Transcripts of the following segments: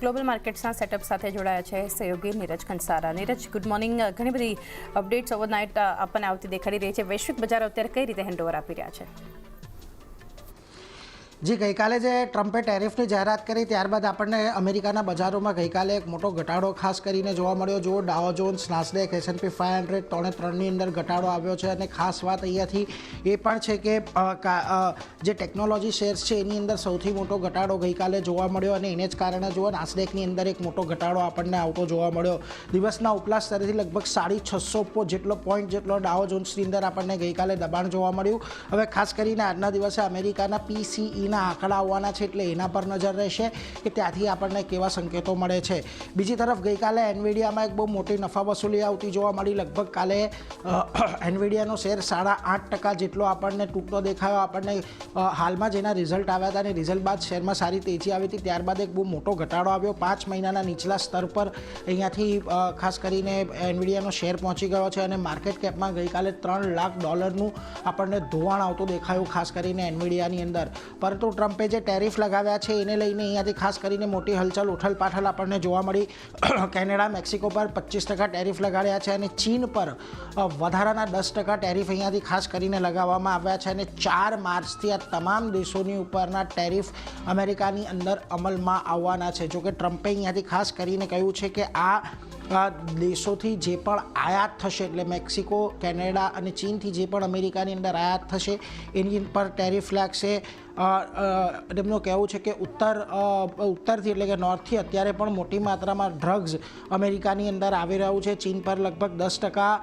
Global માર્કેટ્સના setup સાથે જોડાયા છે સહયોગી નીરજ કંસારા. Neeraj, good morning. ઘણી બધી અપડેટ્સ ઓવરનાઇટ આપણને આવતી દેખાડી રહી છે. વૈશ્વિક બજારો અત્યારે કઈ રીતે હેન્ડઓવર આપી રહ્યા છે? જી, ગઈકાલે જે ટ્રમ્પે ટેરિફની જાહેરાત કરી ત્યારબાદ આપણને અમેરિકાના બજારોમાં ગઈકાલે એક મોટો ઘટાડો ખાસ કરીને જોવા મળ્યો. જો ડાઉ જોન્સ, નાસ્ડેક, S&P 500 3.3ની અંદર ઘટાડો આવ્યો છે. અને ખાસ વાત અહીંયાથી એ પણ છે કે જે ટેકનોલોજી શેર્સ છે એની અંદર સૌથી મોટો ઘટાડો ગઈકાલે જોવા મળ્યો અને એને જ કારણે જુઓ નાસ્ડેકની અંદર એક મોટો ઘટાડો આપણને આવતો જોવા મળ્યો. દિવસના ઉપલા સ્તરેથી લગભગ 650 જેટલો પોઈન્ટ જેટલો ડાઉ જોન્સની અંદર આપણને ગઈકાલે દબાણ જોવા મળ્યું. હવે ખાસ કરીને આજના દિવસે અમેરિકાના PCE ના આંકડા આવવાના છે એટલે એના પર નજર રહેશે કે ત્યાંથી આપણને કેવા સંકેતો મળે છે. બીજી તરફ ગઈકાલે એનવીડિયામાં એક બહુ મોટી નફા વસૂલી આવતી જોવા મળી. લગભગ કાલે એનવીડિયાનો શેર 8.5% જેટલો આપણને તૂટતો દેખાયો. આપણને હાલમાં જેના રિઝલ્ટ આવ્યા હતા અને રિઝલ્ટ બાદ શેરમાં સારી તેજી આવી હતી. ત્યારબાદ એક બહુ મોટો ઘટાડો આવ્યો. 5 મહિનાના નીચલા સ્તર પર અહીંયાથી ખાસ કરીને એનવીડિયાનો શેર પહોંચી ગયો છે અને માર્કેટ કેપમાં ગઈકાલે $3 લાખ આપણને ધોવાણ આવતું દેખાયું ખાસ કરીને એનવીડિયાની અંદર. પરંતુ ટ્રમ્પે જે ટેરિફ લગાવ્યા છે એને લઈને અહીંયાથી ખાસ કરીને મોટી હલચલ ઉથલ પાથલ આપણને જોવા મળી. કેનેડા, મેક્સિકો પર 25% ટેરિફ લગાડ્યા છે અને ચીન પર વધારાના 10% ટેરિફ અહીંયાથી ખાસ કરીને લગાવવામાં આવ્યા છે. અને 4 માર્ચથી આ તમામ દેશોની ઉપરના ટેરિફ અમેરિકાની અંદર અમલમાં આવવાના છે. જોકે ટ્રમ્પે અહીંયાથી ખાસ કરીને કહ્યું છે કે આ દેશોથી જે પણ આયાત થશે એટલે મેક્સિકો, કેનેડા અને ચીનથી જે પણ અમેરિકાની અંદર આયાત થશે એની પર ટેરિફ લાગશે. તેમનું કહેવું છે કે ઉત્તરથી એટલે કે નોર્થથી અત્યારે પણ મોટી માત્રામાં ડ્રગ્સ અમેરિકાની અંદર આવી રહ્યું છે. ચીન પર લગભગ 10%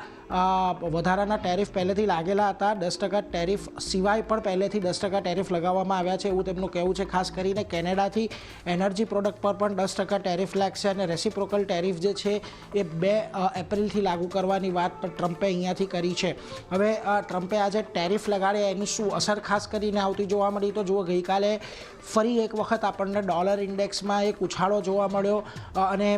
વધારાના ટેરિફ પહેલેથી લાગેલા હતા. 10% ટેરિફ સિવાય પણ પહેલેથી 10% ટેરિફ લગાવવામાં આવ્યા છે એવું તેમનું કહેવું છે. ખાસ કરીને કેનેડાથી એનર્જી પ્રોડક્ટ પર પણ 10% ટેરિફ લાગશે અને રેસિપ્રોકલ ટેરિફ જે છે એ 2 એપ્રિલથી લાગુ કરવાની વાત ટ્રમ્પે અહીંયાથી કરી છે. હવે ટ્રમ્પે આજે ટેરિફ લગાડ્યા એની શું અસર ખાસ કરીને આવતી જોવા મળી તો જુઓ ગઈકાલે ફરી એક વખત આપણને ડોલર ઇન્ડેક્સમાં એક ઉછાળો જોવા મળ્યો અને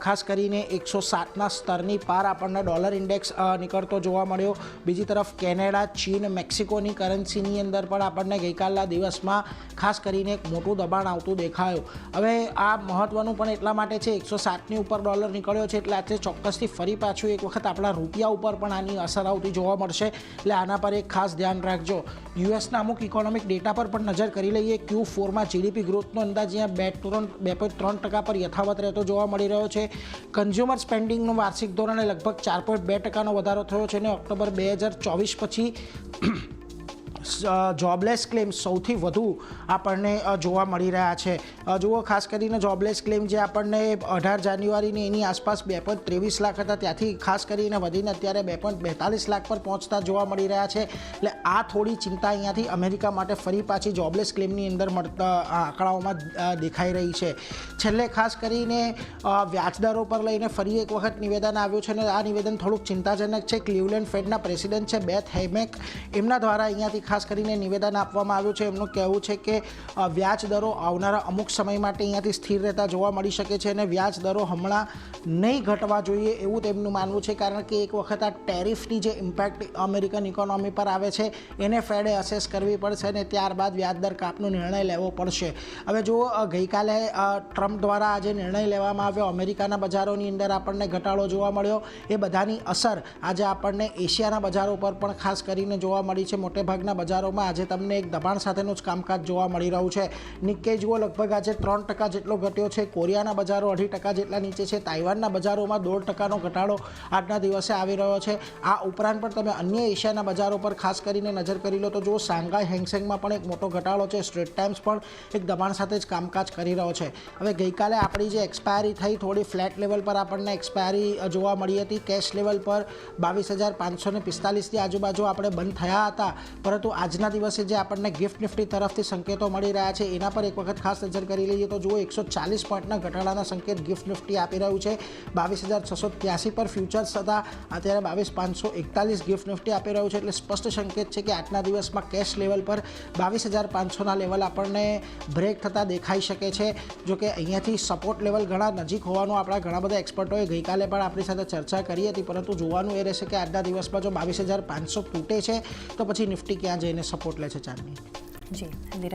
ખાસ કરીને 107ના સ્તરની પાર આપણને ડોલર ઇન્ડેક્સ નીકળતો જોવા મળ્યો. બીજી તરફ કેનેડા, ચીન, મેક્સિકોની કરન્સીની અંદર પણ આપણને ગઈકાલના દિવસમાં ખાસ કરીને એક મોટું દબાણ આવતું દેખાયું. હવે આ મહત્ત્વનું પણ એટલા માટે છે 107ની ઉપર ડોલર નીકળ્યો છે એટલે આજે ચોક્કસથી ફરી પાછું એક વખત આપણા રૂપિયા ઉપર પણ આની અસર આવતી જોવા મળશે. એટલે આના પર એક ખાસ ધ્યાન રાખજો. યુએસના અમુક ઇકોનોમિક ડેટા પર પણ નજર કરી લઈએ. Q4માં GDP ગ્રોથનો અંદાજ અહીંયા 2.3% પર યથાવત રહેતો જોવા મળી રહ્યો છે. કન્ઝ્યુમર સ્પેન્ડિંગનો વાર્ષિક ધોરણે લગભગ 4.2% વધારો થયો છે અને ઓક્ટોબર 2024 પછી જોબલેસ ક્લેમ સૌથી વધુ આપણને જોવા મળી રહ્યા છે. જુઓ ખાસ કરીને જોબલેસ ક્લેમ જે આપણને 18 જાન્યુઆરીની એની આસપાસ 2.23 લાખ હતા ત્યાંથી ખાસ કરીને વધીને અત્યારે 2.42 લાખ પર પહોંચતા જોવા મળી રહ્યા છે. એટલે આ થોડી ચિંતા અહીંયાથી અમેરિકા માટે ફરી પાછી જોબલેસ ક્લેમની અંદર મળતા આંકડાઓમાં દેખાઈ રહી છે. છેલ્લે ખાસ કરીને વ્યાજદરો પર લઈને ફરી એક વખત નિવેદન આવ્યું છે અને આ નિવેદન થોડુંક ચિંતાજનક છે. ક્લિવલેન્ડ ફેડના પ્રેસિડેન્ટ છે બેથ હેમેક, એમના દ્વારા અહીંયાથી ખાસ કરીને નિવેદન આપવામાં આવ્યું છે. એમનું કહેવું છે કે વ્યાજ દરો આવનારા અમુક સમય માટે અહીંયાથી સ્થિર રહેતા જોવા મળી શકે છે અને વ્યાજ દરો હમણાં નહીં ઘટવા જોઈએ એવું તેમનું માનવું છે. કારણ કે એક વખત આ ટેરિફની જે ઇમ્પેક્ટ અમેરિકન ઇકોનોમી પર આવે છે એને ફેડે અસેસ કરવી પડશે અને ત્યારબાદ વ્યાજદર કાપનો નિર્ણય લેવો પડશે. હવે જો ગઈકાલે ટ્રમ્પ દ્વારા આજે નિર્ણય લેવામાં આવ્યો, અમેરિકાના બજારોની અંદર આપણને ઘટાડો જોવા મળ્યો. એ બધાની અસર આજે આપણને એશિયાના બજારો પર પણ ખાસ કરીને જોવા મળી છે. મોટેભાગના બજારોમાં આજે તમને એક દબાણ સાથેનું જ કામકાજ જોવા મળી રહ્યું છે. નિક્કેઈ જુઓ લગભગ આજે 3% જેટલો ઘટ્યો છે. કોરિયાના બજારો 2.5% જેટલા નીચે છે. તાઇવાનના બજારોમાં 1.5%નો ઘટાડો આજના દિવસે આવી રહ્યો છે. આ ઉપરાંત પણ તમે અન્ય એશિયાના બજારો પર ખાસ કરીને નજર કરી લો તો જુઓ શાંઘાઈ હેંગસેંગમાં પણ એક મોટો ઘટાડો છે. સ્ટ્રેટ ટાઈમ્સ પણ એક દબાણ સાથે જ કામકાજ કરી રહ્યો છે. હવે ગઈકાલે આપણી જે એક્સપાયરી થઈ થોડી ફ્લેટ લેવલ પર આપણને એક્સપાયરી જોવા મળી હતી. કેશ લેવલ પર 22,545ની આજુબાજુ આપણે બંધ થયા હતા. પરંતુ આજના દિવસે જે આપણને ગિફ્ટ નિફ્ટી તરફથી સંકેતો મળી રહ્યા છે એના પર એક વખત ખાસ નજર કરી લઈએ તો જુઓ 140 પોઈન્ટના ઘટાડાના સંકેત ગિફ્ટ નિફ્ટી આપી રહ્યું છે. 22,683 પર ફ્યુચર્સ હતા, અત્યારે 22,541 ગિફ્ટ નિફ્ટી આપી રહ્યું છે. એટલે સ્પષ્ટ સંકેત છે કે આજના દિવસમાં કેશ લેવલ પર 22,500ના લેવલ આપણને બ્રેક થતા દેખાઈ શકે છે. જોકે અહીંયાથી સપોર્ટ લેવલ ઘણા નજીક હોવાનું આપણા ઘણા બધા એક્સપર્ટોએ ગઈકાલે પણ આપણી સાથે ચર્ચા કરી હતી. પરંતુ જોવાનું એ રહેશે કે આજના દિવસમાં જો 22,500 તૂટે છે તો પછી નિફ્ટી ક્યાં જઈને સપોર્ટ લે છે ચાંદની. જી.